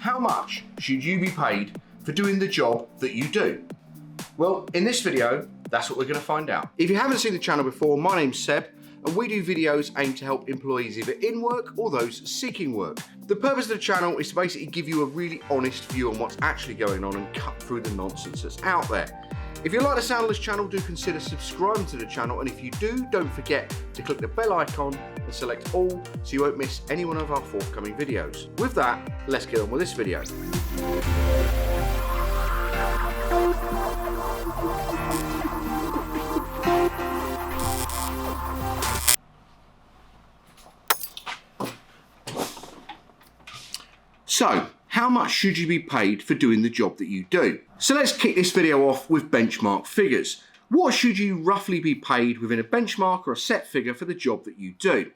how much should you be paid for doing the job that you do? Well, in this video, that's what we're going to find out. If you haven't seen the channel before, my name's Seb, and we do videos aimed to help employees either in work or those seeking work. The purpose of the channel is to basically give you a really honest view on what's actually going on and cut through the nonsense that's out there. If you like the sound of this channel, do consider subscribing to the channel, and if you do, don't forget to click the bell icon and select all so you won't miss any one of our forthcoming videos. With that, let's get on with this video. So, how much should you be paid for doing the job that you do? So let's kick this video off with benchmark figures. What should you roughly be paid within a benchmark or a set figure for the job that you do?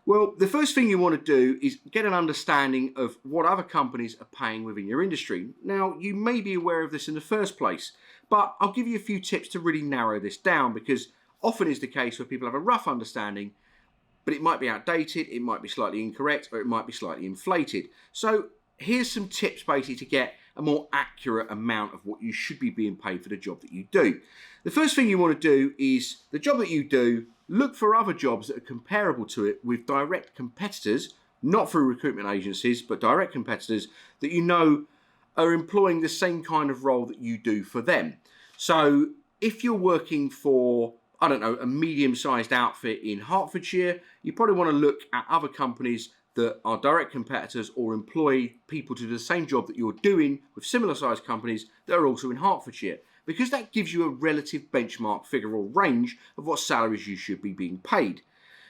Well, the first thing you want to do is get an understanding of what other companies are paying within your industry. Now, you may be aware of this in the first place, but I'll give you a few tips to really narrow this down, because often is the case where people have a rough understanding, but it might be outdated, it might be slightly incorrect, or it might be slightly inflated. So here's some tips basically to get a more accurate amount of what you should be being paid for the job that you do. The first thing you want to do is the job that you do, look for other jobs that are comparable to it with direct competitors, not through recruitment agencies, but direct competitors that you know are employing the same kind of role that you do for them. So if you're working for, I don't know, a medium-sized outfit in Hertfordshire, you probably want to look at other companies that are direct competitors or employ people to do the same job that you're doing with similar sized companies that are also in Hertfordshire, because that gives you a relative benchmark figure or range of what salaries you should be being paid.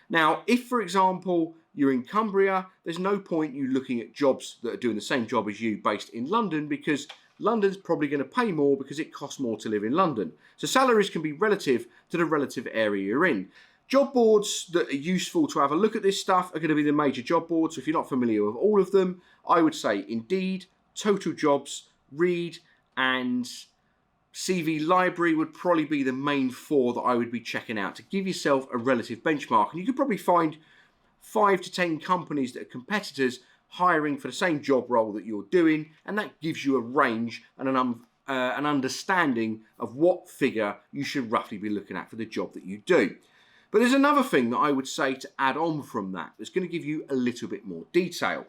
Now, if, for example, you're in Cumbria, there's no point you looking at jobs that are doing the same job as you based in London, because London's probably going to pay more because it costs more to live in London. So salaries can be relative to the relative area you're in. Job boards that are useful to have a look at this stuff are going to be the major job boards. So if you're not familiar with all of them, I would say Indeed, Total Jobs, Reed, and CV Library would probably be the main four that I would be checking out to give yourself a relative benchmark. And you could probably find 5 to 10 companies that are competitors hiring for the same job role that you're doing, and that gives you a range and an understanding of what figure you should roughly be looking at for the job that you do. But there's another thing that I would say to add on from that that's going to give you a little bit more detail.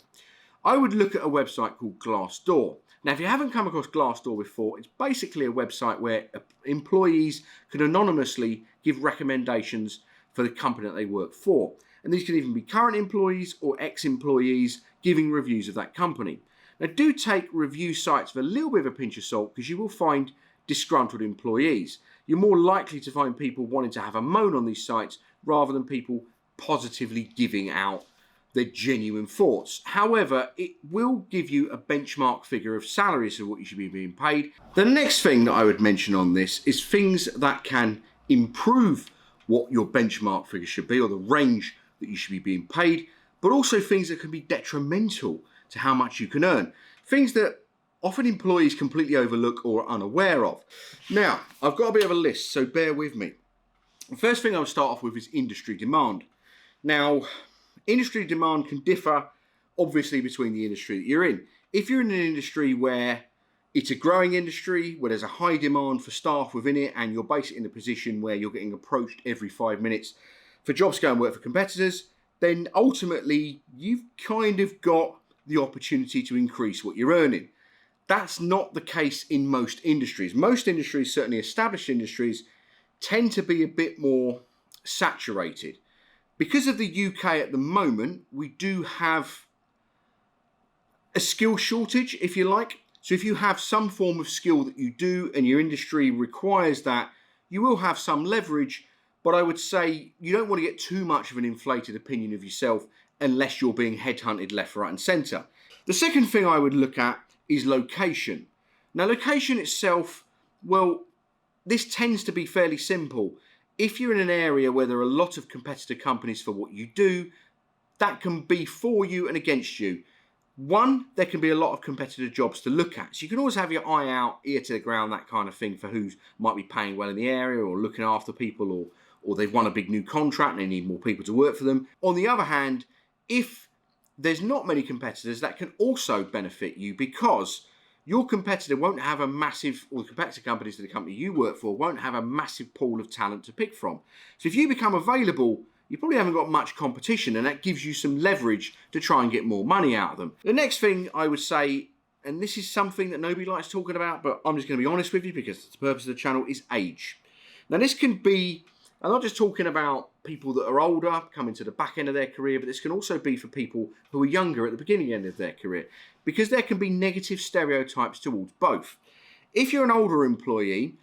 I would look at a website called Glassdoor. Now, if you haven't come across Glassdoor before, it's basically a website where employees can anonymously give recommendations for the company that they work for. And these can even be current employees or ex-employees giving reviews of that company. Now, do take review sites with a little bit of a pinch of salt, because you will find disgruntled employees. You're more likely to find people wanting to have a moan on these sites rather than people positively giving out their genuine thoughts. However, it will give you a benchmark figure of salaries of what you should be being paid. The next thing that I would mention on this is things that can improve what your benchmark figure should be, or the range that you should be being paid, but also things that can be detrimental to how much you can earn. Things that often employees completely overlook or are unaware of. Now, I've got a bit of a list, so bear with me. The first thing I'll start off with is industry demand. Now, industry demand can differ, obviously, between the industry that you're in. If you're in an industry where it's a growing industry, where there's a high demand for staff within it, and you're basically in a position where you're getting approached every 5 minutes for jobs to go and work for competitors, then ultimately you've kind of got the opportunity to increase what you're earning. That's not the case in most industries. Most industries, certainly established industries, tend to be a bit more saturated. Because of the UK at the moment, we do have a skill shortage, if you like. So if you have some form of skill that you do and your industry requires that, you will have some leverage, but I would say you don't want to get too much of an inflated opinion of yourself unless you're being headhunted left, right and centre. The second thing I would look at is location. Now, location itself, well, this tends to be fairly simple. If you're in an area where there are a lot of competitor companies for what you do, that can be for you and against you. One, there can be a lot of competitor jobs to look at. So you can always have your eye out, ear to the ground, that kind of thing, for who might be paying well in the area or looking after people, or they've won a big new contract and they need more people to work for them. On the other hand, if there's not many competitors that can also benefit you, because your competitor won't have a massive, or the competitor companies to the company you work for won't have a massive pool of talent to pick from. So if you become available, you probably haven't got much competition, and that gives you some leverage to try and get more money out of them. The next thing I would say, and this is something that nobody likes talking about, but I'm just going to be honest with you because it's the purpose of the channel, is age. Now this can be, I'm not just talking about people that are older, coming to the back end of their career, but this can also be for people who are younger at the beginning end of their career, because there can be negative stereotypes towards both. If you're an older employee,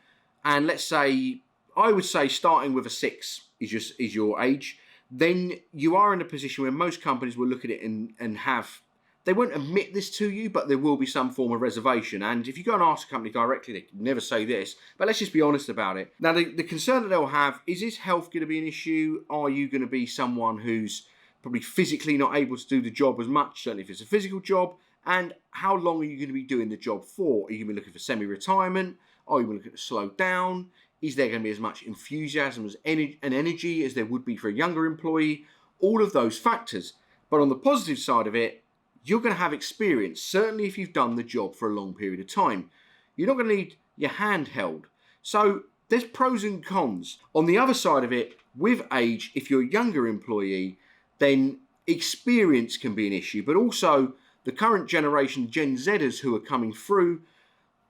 and let's say, I would say starting with a 6 is your age, then you are in a position where most companies will look at it and have, they won't admit this to you, but there will be some form of reservation. And if you go and ask a company directly, they can never say this, but let's just be honest about it. Now, the concern that they'll have is health going to be an issue? Are you going to be someone who's probably physically not able to do the job as much, certainly if it's a physical job? And how long are you going to be doing the job for? Are you going to be looking for semi-retirement? Are you looking to slow down? Is there going to be as much enthusiasm and energy as there would be for a younger employee? All of those factors. But on the positive side of it, you're going to have experience, certainly if you've done the job for a long period of time. You're not going to need your hand held. So there's pros and cons. On the other side of it, with age, if you're a younger employee, then experience can be an issue. But also the current generation, Gen Zers, who are coming through,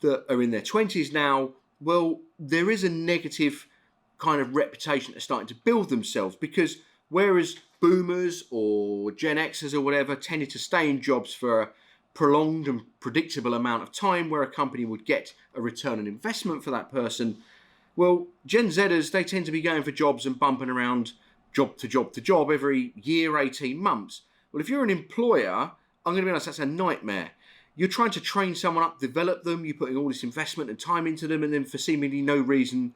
that are in their 20s now, well, there is a negative kind of reputation that's starting to build themselves, because whereas boomers or Gen Xers or whatever tended to stay in jobs for a prolonged and predictable amount of time, where a company would get a return on investment for that person, well, Gen Zers, they tend to be going for jobs and bumping around job to job to job every year, 18 months. Well, if you're an employer, I'm going to be honest, that's a nightmare. You're trying to train someone up, develop them, you're putting all this investment and time into them, and then for seemingly no reason,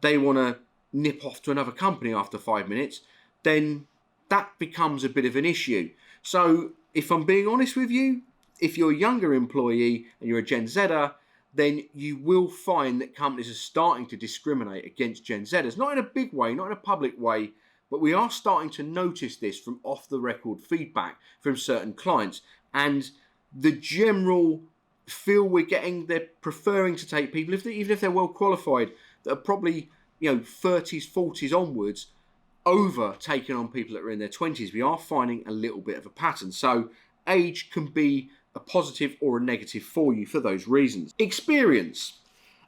they want to nip off to another company after 5 minutes, then that becomes a bit of an issue. So if I'm being honest with you, if you're a younger employee and you're a Gen Zer, then you will find that companies are starting to discriminate against Gen Zers. Not in a big way, not in a public way, but we are starting to notice this from off-the-record feedback from certain clients. And the general feel we're getting, they're preferring to take people, even if they're well qualified, that are probably 30s, 40s onwards, over taking on people that are in their 20s. We are finding a little bit of a pattern. So age can be a positive or a negative for you for those reasons. Experience.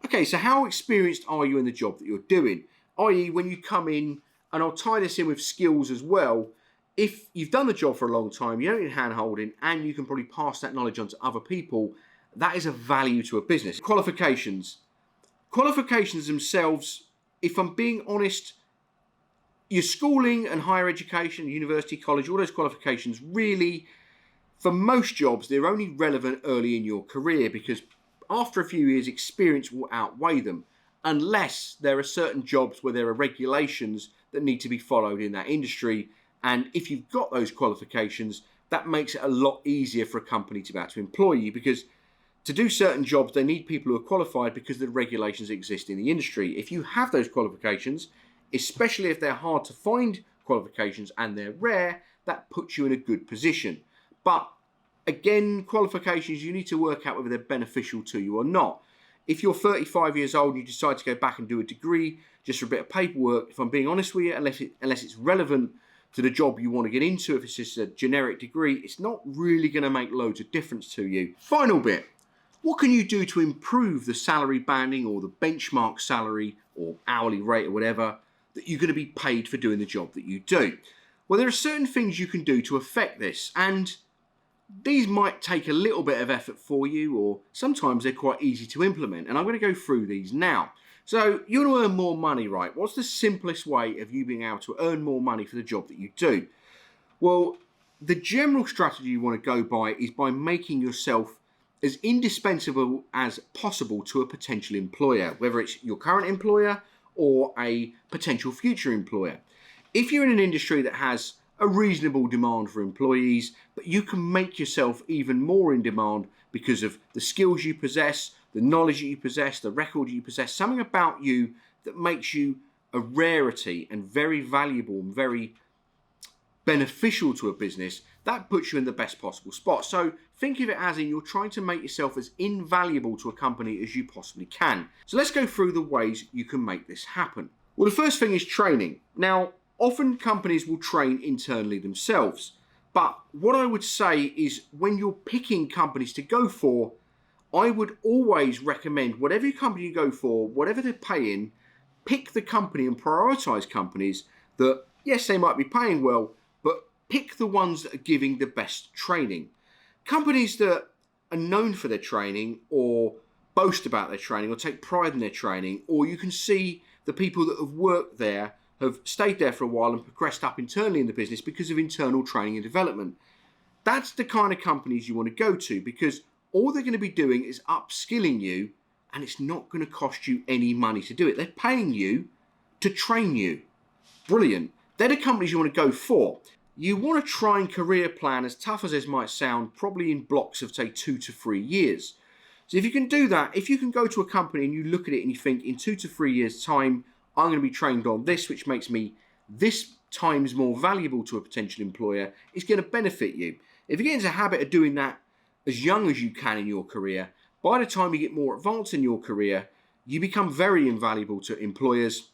Okay, so how experienced are you in the job that you're doing? I.e., when you come in, and I'll tie this in with skills as well, if you've done the job for a long time, you don't need hand-holding, and you can probably pass that knowledge on to other people, that is a value to a business. Qualifications. Qualifications themselves, if I'm being honest, your schooling and higher education, university, college, all those qualifications, really, for most jobs, they're only relevant early in your career, because after a few years, experience will outweigh them, unless there are certain jobs where there are regulations that need to be followed in that industry. And if you've got those qualifications, that makes it a lot easier for a company to be able to employ you, because to do certain jobs, they need people who are qualified because the regulations exist in the industry. If you have those qualifications, especially if they're hard to find qualifications and they're rare, that puts you in a good position. But again, qualifications, you need to work out whether they're beneficial to you or not. If you're 35 years old and you decide to go back and do a degree just for a bit of paperwork, if I'm being honest with you, unless it's relevant to the job you want to get into, if it's just a generic degree, it's not really going to make loads of difference to you. Final bit. What can you do to improve the salary banding or the benchmark salary or hourly rate or whatever that you're going to be paid for doing the job that you do? Well, there are certain things you can do to affect this, and these might take a little bit of effort for you, or sometimes they're quite easy to implement, and I'm going to go through these now. So you want to earn more money, right? What's the simplest way of you being able to earn more money for the job that you do? Well, the general strategy you want to go by is by making yourself as indispensable as possible to a potential employer, whether it's your current employer or a potential future employer. If you're in an industry that has a reasonable demand for employees, but you can make yourself even more in demand because of the skills you possess, the knowledge that you possess, the record you possess, something about you that makes you a rarity and very valuable and very beneficial to a business, that puts you in the best possible spot. So think of it as in you're trying to make yourself as invaluable to a company as you possibly can. So let's go through the ways you can make this happen. Well, the first thing is training. Now, often companies will train internally themselves. But what I would say is when you're picking companies to go for, I would always recommend whatever company you go for, whatever they're paying, pick the company and prioritize companies that, yes, they might be paying well, but pick the ones that are giving the best training. Companies that are known for their training or boast about their training or take pride in their training, or you can see the people that have worked there have stayed there for a while and progressed up internally in the business because of internal training and development. That's the kind of companies you want to go to, because all they're going to be doing is upskilling you, and it's not going to cost you any money to do it. They're paying you to train you. Brilliant. They're the companies you want to go for. You want to try and career plan, as tough as this might sound, probably in blocks of, say, 2 to 3 years. So if you can do that, if you can go to a company and you look at it and you think, in 2 to 3 years' time, I'm going to be trained on this, which makes me this times more valuable to a potential employer, it's going to benefit you. If you get into a habit of doing that as young as you can in your career, by the time you get more advanced in your career, you become very invaluable to employers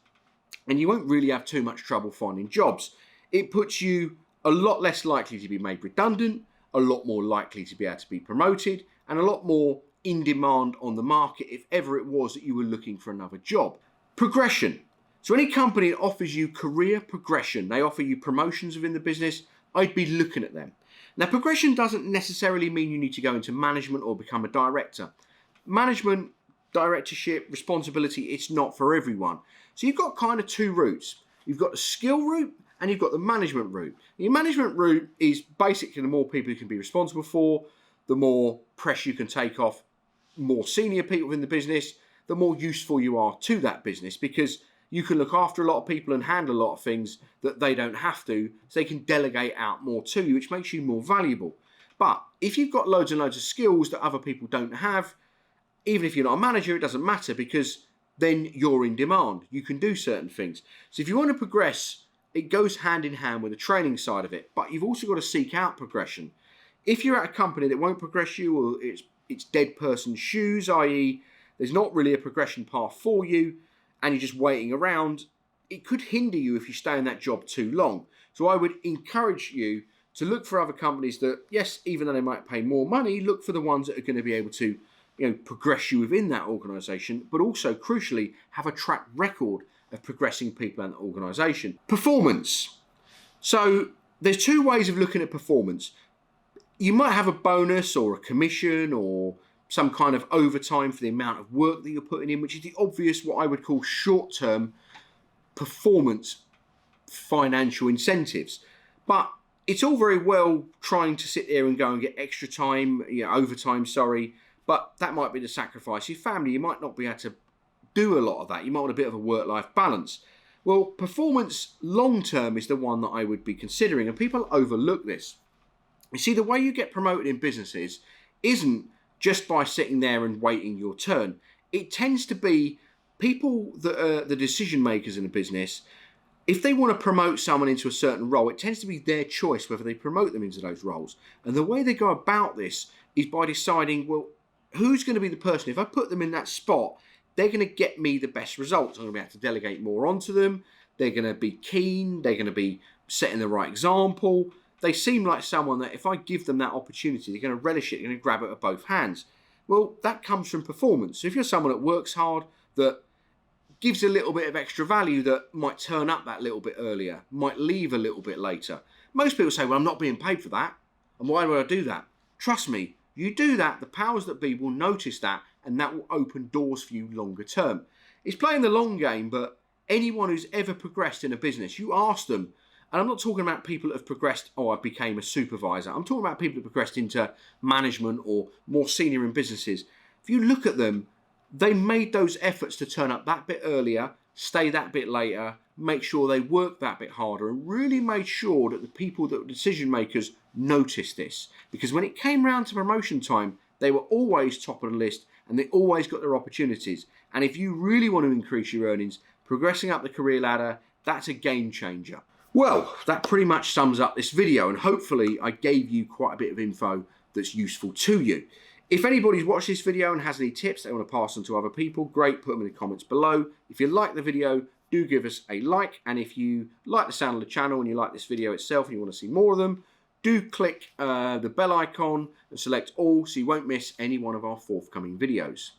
and you won't really have too much trouble finding jobs. It puts you a lot less likely to be made redundant, a lot more likely to be able to be promoted, and a lot more in demand on the market if ever it was that you were looking for another job. Progression. So any company that offers you career progression, they offer you promotions within the business, I'd be looking at them. Now, progression doesn't necessarily mean you need to go into management or become a director. Management, directorship, responsibility, it's not for everyone. So you've got kind of two routes. You've got the skill route and you've got the management route. The management route is basically the more people you can be responsible for, the more pressure you can take off more senior people in the business, the more useful you are to that business, because you can look after a lot of people and handle a lot of things that they don't have to, so they can delegate out more to you, which makes you more valuable. But if you've got loads and loads of skills that other people don't have, even if you're not a manager, it doesn't matter, because then you're in demand. You can do certain things. So if you want to progress, it goes hand in hand with the training side of it, but you've also got to seek out progression. If you're at a company that won't progress you, or it's dead person's shoes, i.e. there's not really a progression path for you, and you're just waiting around, it could hinder you if you stay in that job too long. So I would encourage you to look for other companies that, yes, even though they might pay more money, look for the ones that are going to be able to, progress you within that organisation, but also, crucially, have a track record of progressing people in that organisation. Performance. So there's two ways of looking at performance. You might have a bonus or a commission or some kind of overtime for the amount of work that you're putting in, which is the obvious, what I would call short-term performance financial incentives. But it's all very well trying to sit there and go and get extra time, overtime, but that might be the sacrifice. Your family, you might not be able to do a lot of that. You might want a bit of a work-life balance. Well, performance long-term is the one that I would be considering, and people overlook this. You see, the way you get promoted in businesses isn't just by sitting there and waiting your turn. It tends to be people that are the decision makers in a business. If they want to promote someone into a certain role, it tends to be their choice whether they promote them into those roles. And the way they go about this is by deciding, well, who's going to be the person? If I put them in that spot, they're going to get me the best results. I'm going to be able to delegate more onto them. They're going to be keen. They're going to be setting the right example. They seem like someone that if I give them that opportunity, they're going to relish it, they're going to grab it with both hands. Well, that comes from performance. So if you're someone that works hard, that gives a little bit of extra value, that might turn up that little bit earlier, might leave a little bit later. Most people say, well, I'm not being paid for that. And why would I do that? Trust me, you do that, the powers that be will notice that, and that will open doors for you longer term. It's playing the long game, but anyone who's ever progressed in a business, you ask them, and I'm not talking about people that have progressed, I became a supervisor. I'm talking about people that progressed into management or more senior in businesses. If you look at them, they made those efforts to turn up that bit earlier, stay that bit later, make sure they work that bit harder, and really made sure that the people that were decision makers noticed this. Because when it came round to promotion time, they were always top of the list and they always got their opportunities. And if you really want to increase your earnings, progressing up the career ladder, that's a game changer. Well, that pretty much sums up this video, and hopefully I gave you quite a bit of info that's useful to you. If anybody's watched this video and has any tips they want to pass on to other people, great, put them in the comments below. If you like the video, do give us a like, and if you like the sound of the channel and you like this video itself and you want to see more of them, do click the bell icon and select all so you won't miss any one of our forthcoming videos.